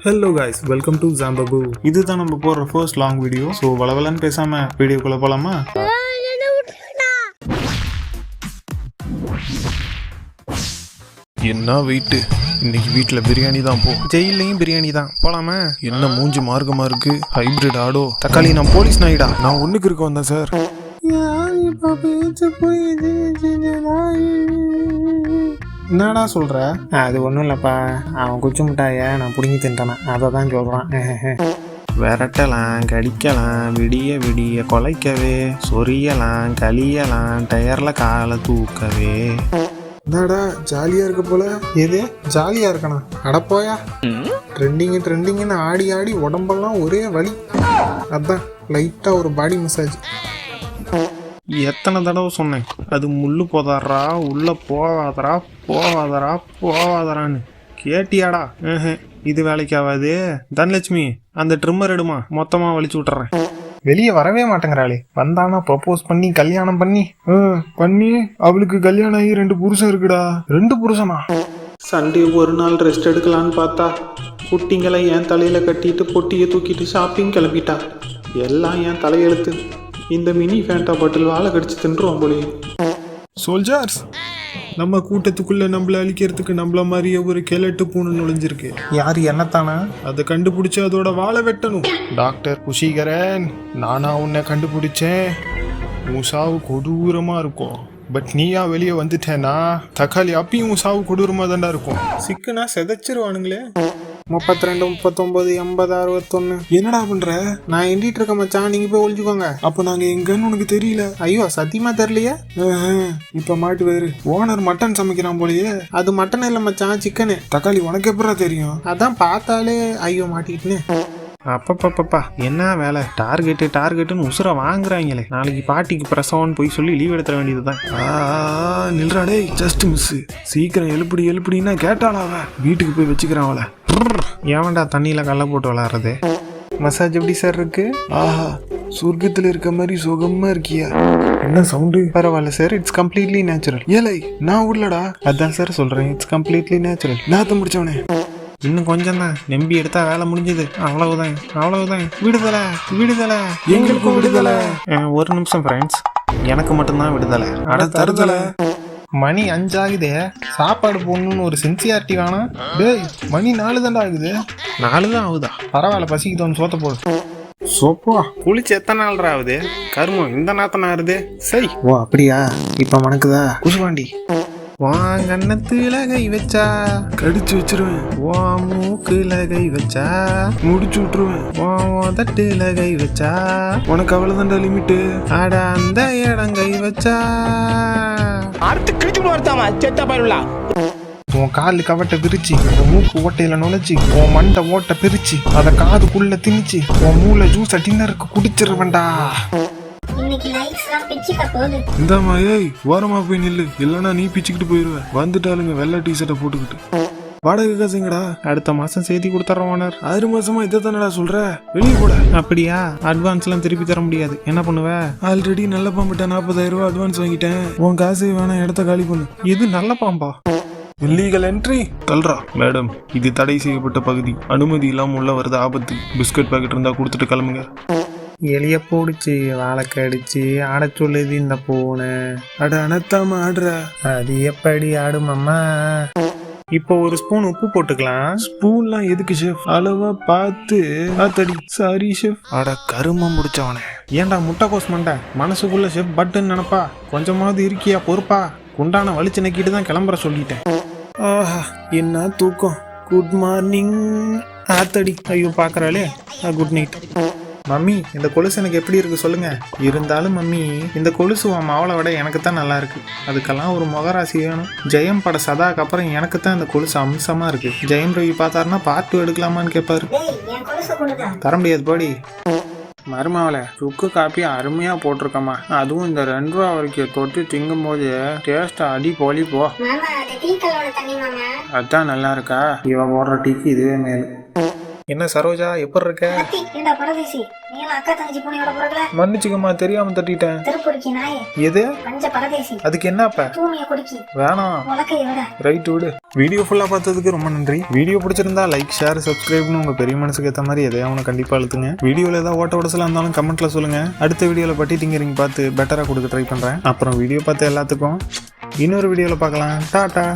Hello guys, welcome to Zambabu. இதுதான் நம்ம போடுற ஃபர்ஸ்ட் லாங் வீடியோ. ஸோ வளவலன்னு பேசாம வீடியோக்குள்ள போலாமா? என்ன வெயிட்டு, இன்னைக்கு வீட்டில் பிரியாணி தான். போ, ஜெயிலையும் பிரியாணி தான். போலாமா? என்ன மூஞ்சி மார்க்கமா இருக்கு, ஹைபிரிட் ஆடோ. தக்காளி, நான் போலீஸ் நாயிடா. நான் ஒண்ணுக்கு இருக்க வந்தேன் சார். என்னடா சொல்ற? அது ஒன்றும் இல்லைப்பா, அவன் குச்சி மிட்டாய நான் பிடுங்கி தின்ட்டானே, அதை தான் சொல்கிறான். விரட்டலாம், கடிக்கலாம், விடிய விடிய கொலைக்கவே, சொரியலாம், கலியலாம், டயரில் காலை தூக்கவே. என்னடா ஜாலியாக இருக்க போல? எது ஜாலியாக இருக்கணும்? அடப்போயா, ட்ரெண்டிங்குன்னு ஆடி ஆடி உடம்பெல்லாம் ஒரே வலி. அதான் லைட்டாக ஒரு பாடி மசாஜ். எத்தனை தடவை சொன்னேன், அது முள்ளு போதாரா, உள்ள போவாதரான்னு கேட்டியாடா? இது வேலைக்கு ஆகாது. தனலட்சுமி, அந்த ட்ரிம்மர் எடுமா, மொத்தமா வலிச்சு விட்டுறேன். வெளியே வரவே மாட்டேங்கிறாளே. வந்தானா ப்ரொபோஸ் பண்ணி கல்யாணம் பண்ணி அவளுக்கு கல்யாணம் ஆகி 2 புருஷன் இருக்குடா. 2 புருஷனா? சண்டே ஒரு நாள் ரெஸ்ட் எடுக்கலான்னு பார்த்தா குட்டிங்களை என் தலையில கட்டிட்டு பொட்டியை தூக்கிட்டு ஷாப்பிங் கிளம்பிட்டா. எல்லாம் என் தலையெழுத்து. இந்த மினி ஃபேண்டா பாட்டில் வாழை கடிச்சு தின்றுவோம் போலே. சோல்ஜர்ஸ், நம்ம கூட்டத்துக்குள்ள நம்மள அழிக்கிறதுக்கு நம்மள மாதிரியே ஒரு கெலட்டு பூனை நுழைஞ்சிருக்கு. யாரு? என்னத்தானா? அதை கண்டுபிடிச்சு அதோட வாழை வெட்டணும். டாக்டர் குஷிகரன், நானா உன்னை கண்டுபிடிச்சேன். உன் சாவு கொடூரமா இருக்கும். பட் நீயா வெளியே வந்துட்டேனா தக்காளி அப்பயும் உன் சாவு கொடூரமா தாண்டா இருக்கும். சிக்குனா செதைச்சிருவானுங்களே. 32, 39, 80, 61. என்னடா பண்ற? நான் எண்டிட்டு இருக்க மச்சான், நீங்க போய் ஒழிச்சுக்கோங்க. அப்ப நாங்க எங்கன்னு உனக்கு தெரியல? ஐயோ சத்தியமா தெரியலையே. இப்ப மாட்டு வேறு ஓனர் மட்டன் சமைக்கிறான் போலயே. அது மட்டன் இல்ல மச்சான், சிக்கனு. தக்காளி உனக்கு எப்படா தெரியும்? அதான் பார்த்தாலே ஐயோ மாட்டிக்கிட்டுன்னு. அப்பப்பப்பா, என்ன வேலை? டார்கெட்டுன்னு உசுர வாங்குறாங்களே. நாளைக்கு பாட்டிக்கு பிரசவம்னு போய் சொல்லி லீவ் எடுத்துட வேண்டியதுதான். நில்றாடே, ஜஸ்ட் மிஸ். சீக்கிரம் எழுப்பிடின்னா கேட்டாளாவ. வீட்டுக்கு போய் வச்சுக்கிறான் அவளை. ஏன்டா தண்ணியில கல்ல போட்டு விளாடுறது? மசாஜ் எப்படி சார் இருக்கு? ஆஹா, சொர்க்கத்துல இருக்க மாதிரி சுகமா இருக்கியா? என்ன சவுண்டு? பரவாயில்ல சார், இட்ஸ் கம்ப்ளீட்லி நேச்சுரல். ஏலை, நான் உள்ளடா. அதான் சார் சொல்றேன், இட்ஸ் கம்ப்ளீட்லி நேச்சுரல். நாத்த முடிச்சவனே, இன்னும் கொஞ்சம் தான், நம்பி எடுத்தா வேலை முடிஞ்சது. அவ்வளவுதான். விடுதலை, எங்களுக்கும் விடுதலை. ஒரு நிமிஷம் ஃப்ரெண்ட்ஸ், எனக்கு மட்டும்தான் விடுதலை. அட தருதலை. மணி 5 ஆகுதே, சாப்பாடு போடணும்னு ஒரு சின்சியாரிட்டி வேணாம்? டேய், மணி 4 தாண்டா ஆகுது. 4 தான் ஆகுதா? பரவாயில்ல, பசிக்குதோன்னு சோத்த போடு. சோப்பா குளிச்சு எத்தனை நாள் ஆகுது? கருமம், இந்த நாத்தனா ஆறுது. சரி. ஓ அப்படியா? இப்போ மணக்குதா? குசுவாண்டி, வாங்கன்னத்துல கை வச்சா கடிச்சு வச்சிருவேன். வா மூக்குல கை வச்சா முடிச்சு விட்டுருவேன். தட்டுல கை வச்சா உனக்கு அவ்வளவுதான்டா லிமிட்டு. அட அந்த இடம் கை வச்சா உன் காலு கவட்டை விரிச்சு, உன் மூக்கு ஓட்டையில நுழைச்சி, உன் மண்டை ஓட்டை பிரிச்சு, அதை காதுக்குள்ள திணிச்சு, உன் மூளை ஜூஸ டின்னருக்கு குடிச்சிருவேன்டா. இந்தாமா, ஏய் ஓரமா போய் நில்லு, இல்லைன்னா நீ பிச்சுக்கிட்டு போயிருவ. வந்துட்டாலுங்க வெள்ளை டிஷர்ட்டை போட்டுக்கிட்டு. வாடகை காசுங்கடா, அடுத்த மாசம் செய்தி கொடுத்துறோம் ஓனர். 6 மாசமா இதை தானடா சொல்ற? வெளியே போட. அப்படியா? அட்வான்ஸ் எல்லாம் திருப்பி தர முடியாது. என்ன பண்ணுவ? ஆல்ரெடி நல்ல பாம்பிட்ட 40,000 ரூபாய் அட்வான்ஸ் வாங்கிட்டேன். உன் காசு வேணா, இடத்த காலி பண்ணு. இது நல்ல பாம்பா? Illegal entry. தல்றா மேடம், இது தடை செய்யப்பட்ட பகுதி. அனுமதி இல்லாம உள்ள வருது ஆபத்து. பிஸ்கட் பாக்கெட் இருந்தா கொடுத்துட்டு கிளம்புங்க. எலிய போடுச்சு, வாழைக்க அடிச்சு ஆட சொல்லுது இந்த பூனை. அட அனத்தாம ஆடுற. அது எப்படி ஆடுமாம்மா? இப்போ ஒரு ஸ்பூன் உப்பு போட்டுக்கலாம். ஸ்பூன்லாம் எதுக்கு ஷெஃப்? அளவா பார்த்து. Athadi, sorry chef. அட கருமம் முடிச்சவனே. ஏன்டா முட்டைக்கோஸ் மண்டை, மனசுக்குள்ள ஷெஃப் பட்டுன்னு நினைப்பா? கொஞ்சமாவது இருக்கியா பொறுப்பா? குண்டான வலிச்சு நக்கிட்டு தான் கிளம்புற சொல்லிட்டேன். ஆஹா, என்ன தூக்கம். Good morning. ஆத்தடி, ஐயோ பாக்குறாளே. Good night. மம்மி, இந்த கொலுசு எனக்கு எப்படி இருக்கு சொல்லுங்க. இருந்தாலும் மம்மி, இந்த கொலுசு உன் மாவளை விட எனக்கு தான் நல்லா இருக்கு. அதுக்கெல்லாம் ஒரு முகராசி வேணும். ஜெயம் பட சதாக்கு அப்புறம் எனக்கு தான் இந்த கொலுசு அம்சமா இருக்கு. ஜெயம் ரவி பார்த்தாருன்னா பார்ட் 2 எடுக்கலாமான்னு கேட்பாரு. தர முடியாது போடி. மருமாவளை, சுக்கு காப்பி அருமையா போட்டிருக்கம்மா. அதுவும் இந்த 2 ரூபா வரைக்கும் தொட்டு திங்கும் போது டேஸ்ட் அடி போலி போ. அதான் நல்லா இருக்கா? இவன் போடுற டீக்கு இதுவே மேலு. என்ன சரோஜா எப்படி இருக்க? அத்தி, ஏண்டா பரதேசி, நீ எல்லாம் அக்கா தங்கச்சி பூனையோட பிறகுல? மன்னிச்சுக்கம்மா, தெரியாம தட்டிட்டேன். திருப்பொருக்கி நாயே, எது? பஞ்ச பரதேசி, அதுக்கு என்னப்ப? தூமிய குடிக்கி, வேணாம். உலக்கைய விட. ரைட் விடு. வீடியோ ஃபுல்லா பார்த்ததுக்கு ரொம்ப நன்றி. வீடியோ பிடிச்சிருந்தா லைக், ஷேர், சப்ஸ்கிரைப்னு உங்க பெரிய மனசுக்கு ஏற்ற மாதிரி எதையா ஒன்று கண்டிப்பா அழுத்துங்க. வீடியோல ஏதாவது ஓட்ட உடசலா இருந்தாலும் கமெண்ட்ல சொல்லுங்க. அடுத்த வீடியோல பட்டி டிங்கரிங் பார்த்து பெட்டரா கொடுக்க ட்ரை பண்றேன். அப்புறம் வீடியோ பார்த்த எல்லாத்துக்கும் இன்னொரு வீடியோல பார்க்கலாம். டாடா.